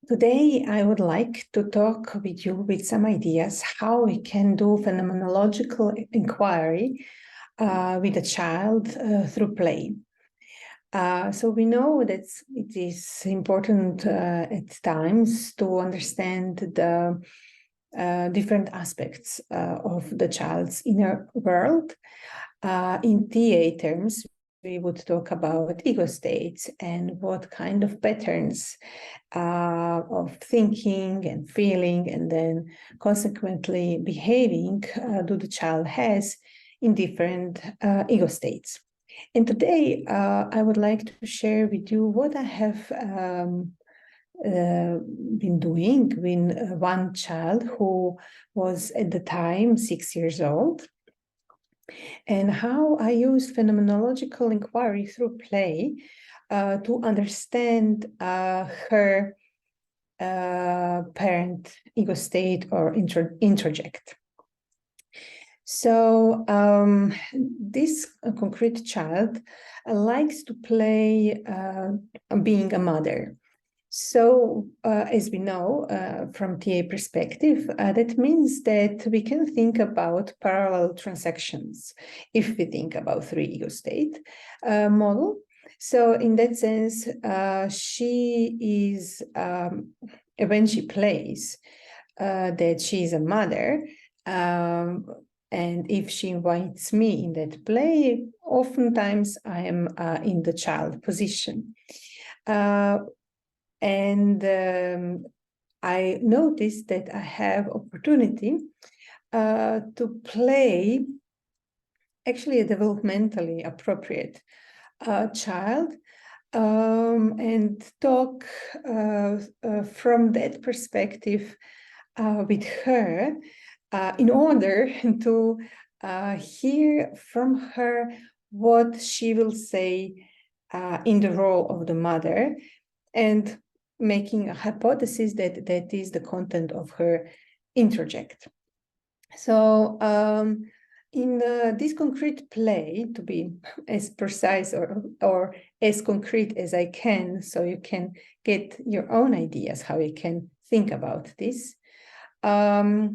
Today, I would like to talk with you with some ideas how we can do phenomenological inquiry with a child through play. So we know that it is important at times to understand the different aspects of the child's inner world. In TA terms, we would talk about ego states and what kind of patterns of thinking and feeling and then consequently behaving do the child has in different ego states. And today I would like to share with you what I have been doing with one child who was at the time 6 years old, and how I use phenomenological inquiry through play to understand her parent ego state or introject. So this concrete child likes to play being a mother. So as we know from TA perspective, that means that we can think about parallel transactions if we think about 3 ego state model. So in that sense, she is, when she plays that she is a mother, and if she invites me in that play, oftentimes I am in the child position. And I noticed that I have opportunity to play actually a developmentally appropriate child and talk from that perspective with her in order to hear from her what she will say in the role of the mother, and making a hypothesis that that is the content of her introject. So in this concrete play, to be as precise or as concrete as I can, so you can get your own ideas how you can think about this. What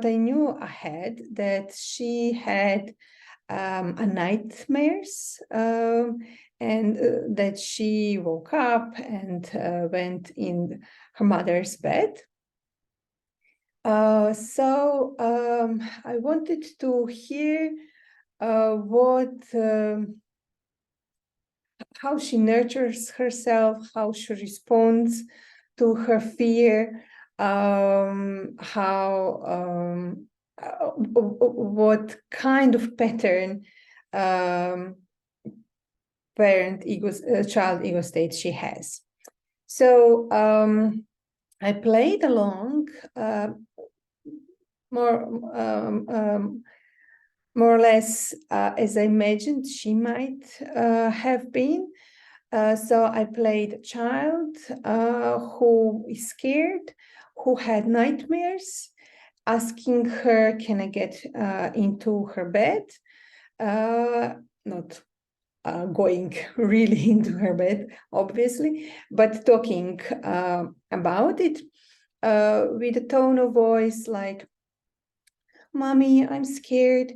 I knew ahead, that she had a nightmares, and that she woke up and went in her mother's bed. So I wanted to hear how she nurtures herself, how she responds to her fear, what kind of pattern child ego state she has. So I played along more or less as I imagined she might have been. So I played a child who is scared, who had nightmares, asking her, can I get into her bed? Not going really into her bed, obviously, but talking about it with a tone of voice like, Mommy, I'm scared.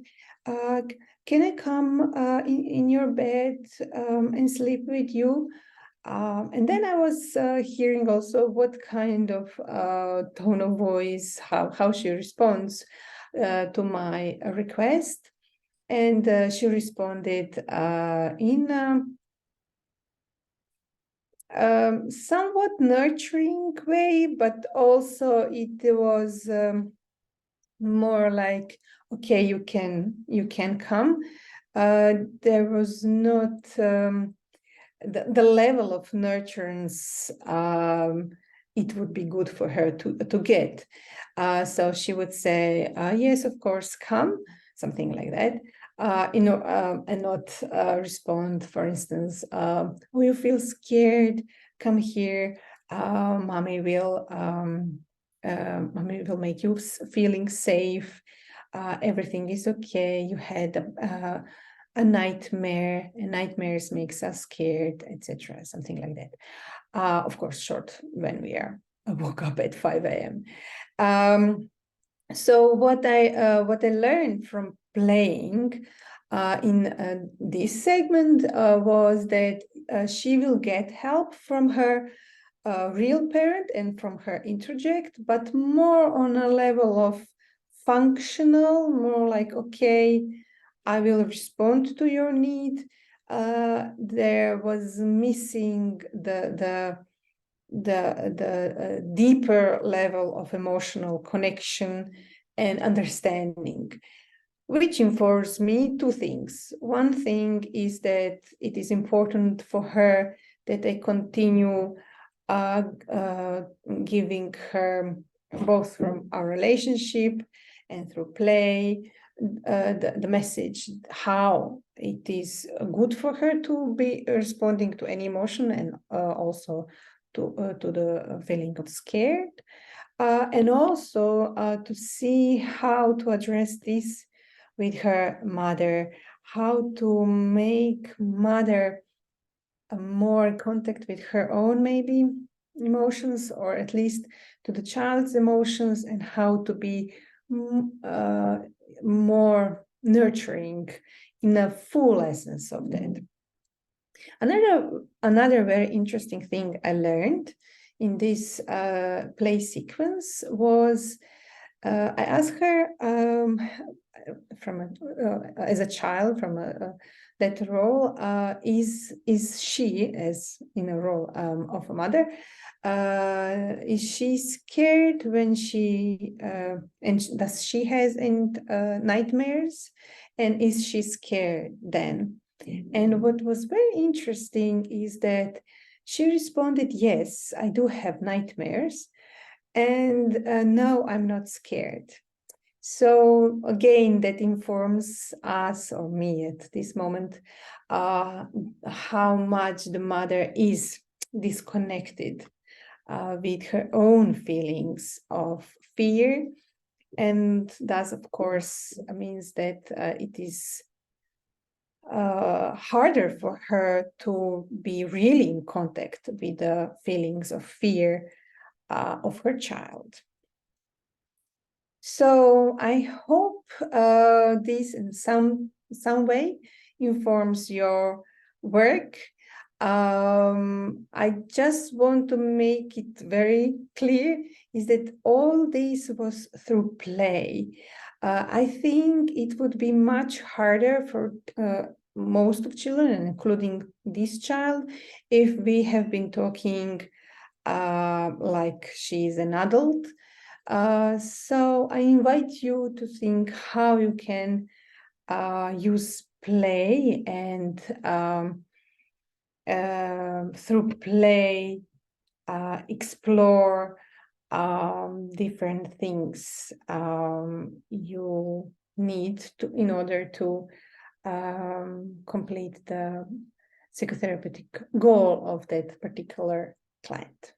Can I come in your bed and sleep with you? And then I was hearing also what kind of tone of voice, how she responds to my request. And she responded in somewhat nurturing way, but also it was more like, okay, you can come. There was not the level of nurturance it would be good for her to get. So she would say, yes, of course, come, something like that. And not respond, for instance, oh, you feel scared, come here, mommy will make you feeling safe, everything is okay, you had a nightmare, and nightmares makes us scared, etc., something like that. Of course, short when we are woke up at 5 a.m. So what I learned from playing in this segment was that she will get help from her real parent and from her interject, but more on a level of functional, more like, okay, I will respond to your need. There was missing the deeper level of emotional connection and understanding, which informs me two things. One thing is that it is important for her that I continue giving her, both from our relationship and through play, the message how it is good for her to be responding to any emotion, and also to the feeling of scared, and also to see how to address this with her mother, how to make mother more in contact with her own maybe emotions, or at least to the child's emotions, and how to be more nurturing in the full essence of that. Another very interesting thing I learned in this play sequence was I asked her as a child from that role, is she, as in a role of a mother, is she scared when she and does she has nightmares, and is she scared then? And what was very interesting is that she responded, yes, I do have nightmares, and no, I'm not scared. So again, that informs us, or me at this moment, how much the mother is disconnected with her own feelings of fear. And thus, of course, means that it is harder for her to be really in contact with the feelings of fear of her child. So I hope this in some way informs your work. I just want to make it very clear is that all this was through play. I think it would be much harder for most of children, including this child, if we have been talking like she's an adult. So I invite you to think how you can use play, and through play explore different things you need to in order to complete the psychotherapeutic goal of that particular client.